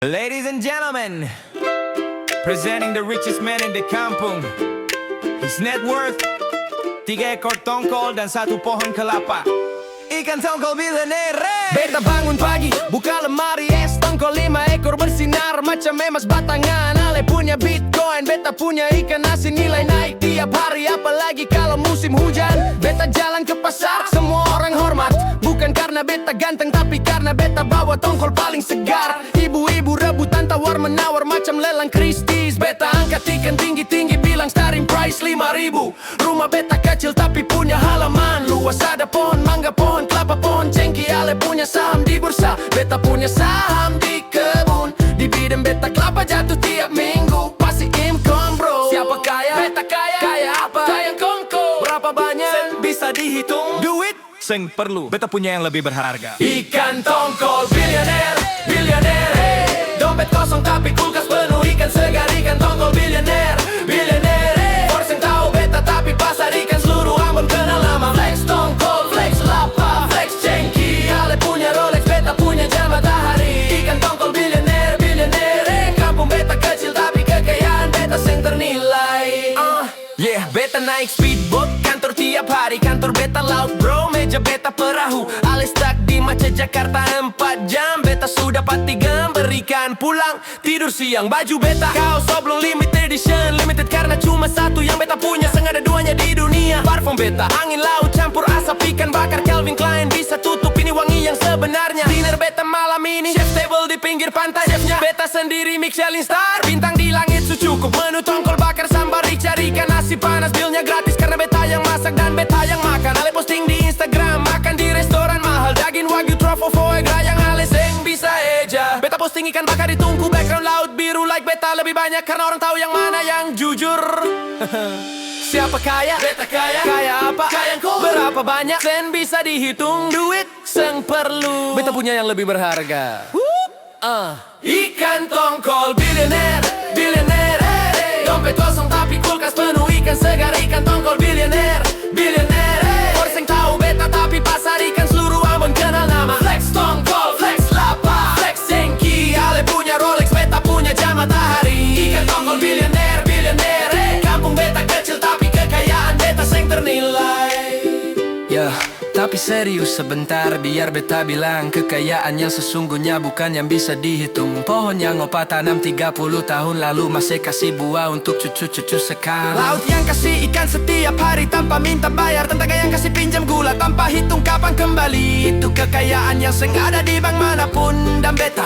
Ladies and gentlemen, presenting the richest man in the kampung. His net worth 3 ekor tongkol dan 1 pohon kelapa. Ikan tongkol bilioner. Beta bangun pagi, buka lemari es tongkol 5 ekor bersinar macam emas batangan. Ale punya bitcoin, beta punya ikan asin nilai naik tiap hari, apalagi kalau musim hujan. Beta jalan ke pasar, semua orang hormat. Bukan karena beta ganteng, tapi karena beta bawa tongkol paling segar. Ibu-ibu rebutan tawar-menawar macam lelang Christie's. Beta angkat ikan tinggi-tinggi, bilang starting price 5.000. Rumah beta kecil tapi punya halaman luas. Ada pohon mangga, pohon kelapa, pohon cengkeh. Ale punya saham di bursa, beta punya saham di kebun. Di bidang beta kelapa jatuh tiap minggu. Pasti income bro. Siapa kaya? Beta kaya. Kaya apa? Kaya kongko. Berapa banyak? Bisa dihitung. Duit sing perlu, beta punya yang lebih berharga. Ikan tongkol bilioner, bilioner, hey. Dompet kosong tapi kulkas penuh ikan segar. Ikan tongkol bilioner, bilioner, hey. Forseng tahu beta tapi pasar ikan seluruh Ambon kenal nama. Flex tongkol, flex lapa, flex cengkeh. Ale punya Rolex, beta punya jam matahari. Ikan tongkol bilioner, bilioner, hey. Kampung beta kecil tapi kekayaan beta seng ternilai. Yeah, beta naik speedboat kantor tiap hari. Kantor beta laut bro, meja beta perahu. Ale stuck di Macet Jakarta 4 jam. Beta sudah pati berikan pulang tidur siang. Baju beta kaos oblong limited edition. Limited karena cuma satu yang beta punya, seng ada duanya di dunia. Parfum beta angin laut campur asap ikan bakar. Calvin Klein bisa tutup ini wangi yang sebenarnya. Dinner beta malam ini chef table di pinggir pantai. Chefnya beta sendiri Michelin star. Bintang di langit cukup. Menu tongkol bakar sambar rica ikan nasi panas. Bilnya gratis karena beta yang masak dan beta yang makan. Ale posting di Instagram makan di restoran mahal. Daging wagyu truffle foie gras yang ale seng bisa eja. Beta posting ikan bakar di tungku background laut biru. Like beta lebih banyak karena orang tahu yang mana yang jujur. Siapa kaya? Beta kaya. Kaya apa? Kaya kau. Berapa banyak? Sen bisa dihitung. Duit seng perlu. Beta punya yang lebih berharga. Ikan tongkol bilioner, bilioner, hey. Dompet kosong tapi kulkas penuh ikan segar. Ikan tongkol bilioner, bilioner, hey. Forseng tahu beta tapi pasar ikan seluruh Ambon kenal nama. Flex tongkol, flex lapa, flex cengkeh. Ale punya Rolex, beta punya jam matahari. Ikan tongkol bilioner, bilioner, hey. Kampung beta kecil tapi kekayaan beta seng ternilai. Tapi serius sebentar, biar beta bilang kekayaan yang sesungguhnya bukan yang bisa dihitung. Pohon yang opa tanam 30 tahun lalu masih kasih buah untuk cucu-cucu sekarang. Laut yang kasih ikan setiap hari tanpa minta bayar. Tentara yang kasih pinjam gula tanpa hitung kapan kembali. Itu kekayaan yang seng ada di bank manapun. Dan beta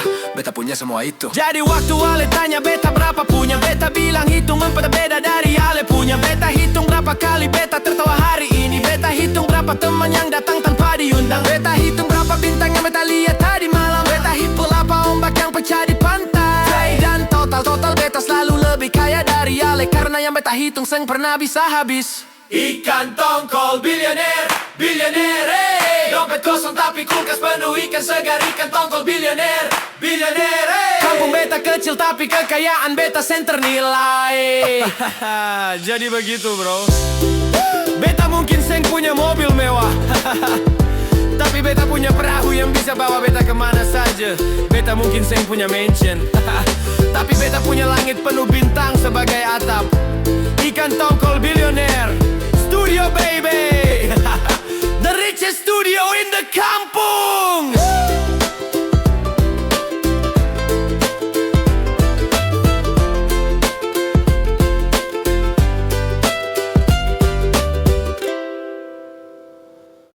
punya semua itu. Jadi waktu Ale tanya beta berapa punya, beta bilang hitung 4 beda dari Ale punya. Beta hitung berapa kali beta tertawa hari ini. Beta hitung berapa teman yang datang tanpa diundang. Beta hitung berapa bintang yang beta lihat tadi malam. Beta hitung apa ombak yang pecah di pantai. Dan total beta selalu lebih kaya dari Ale, karena yang beta hitung seng pernah bisa habis. Ikan tongkol bilioner, bilioner, hey. Dompet kosong tapi kulkas penuh ikan segar. Ikan tongkol bilioner, bilioner, hey. Kampung beta kecil tapi kekayaan beta sen ternilai. Jadi begitu bro. Beta mungkin seng punya mobil mewah. Tapi beta punya perahu yang bisa bawa beta kemana saja. Beta mungkin seng punya mansion. Tapi beta punya langit penuh bintang sebagai atap. Ikan tongkol bilioner, studio baby. The richest studio in the kampung.